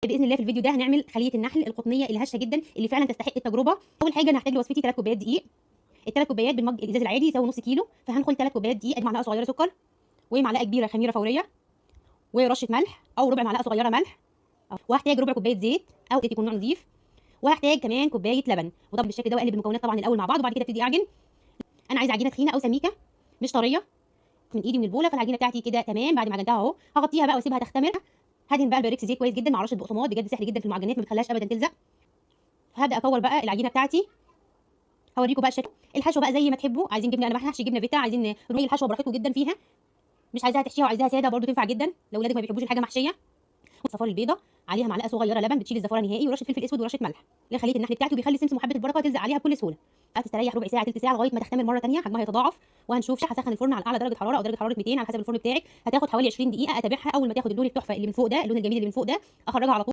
باذن الله في الفيديو ده هنعمل خليه النحل القطنيه الهشه جدا اللي فعلا تستحق التجربه. اول حاجه انا هحتاج لوصفتي 3 كوبايات دقيق. ال3 كوبايات بالمج الازاز العادي يساوي نص كيلو، فهنخل 3 كوبايات دقيق، معلقه صغيره سكر، ومعلقه كبيره خميره فوريه، ورشه ملح او ربع معلقه صغيره ملح، وهحتاج ربع كوبايه زيت او زيت يكون نوع نظيف، وهحتاج كمان كوبايه لبن. وطبعا بالشكل ده واقلب المكونات طبعا الاول مع بعض، وبعد كده ابتدي اعجن. انا عايزه عجينه تخينه او سميكه مش طريه من ايدي من البوله، فالعجينه بتاعتي كده تمام. بعد ما عجنتها اهو هغطيها بقى واسيبها تختمر. هدهن بقى البايركس زيت كويس جدا مع رشه بقسماط، بجد سهل جدا في المعجنات ما بتخليهاش ابدا تلزق. هبدا اكور بقى العجينه بتاعتي. هوريكم بقى الشكل. الحشوه بقى زي ما تحبوا، عايزين جبنه، انا بحشي جبنه فيتا، عايزين رمي الحشوه براحتكم جدا فيها. مش عايزاها تحشيها وعايزاها ساده برده تنفع جدا لو ولادك ما بيحبوش الحاجه محشيه. والصفار البيضه عليها معلقه صغيره لبن بتشيل الزفاره نهائي، ورشه فلفل اسود ورشه ملح لخليه النحل بتاعته، بيخلي السمسم وحبه البركه تلزق عليها بكل سهوله. هتستريح ربع ساعه تلت ساعه لغايه ما تختمر مره ثانيه، حجمها يتضاعف. وهنشوف. هسخن الفرن على اعلى درجه حراره او درجه حراره 200 على حسب الفرن بتاعك. هتاخد حوالي 20 دقيقه. اتابعها اول ما تاخد اللون التحفه اللي من فوق ده، اللون الجميل اللي من فوق ده، اخرجها على طول.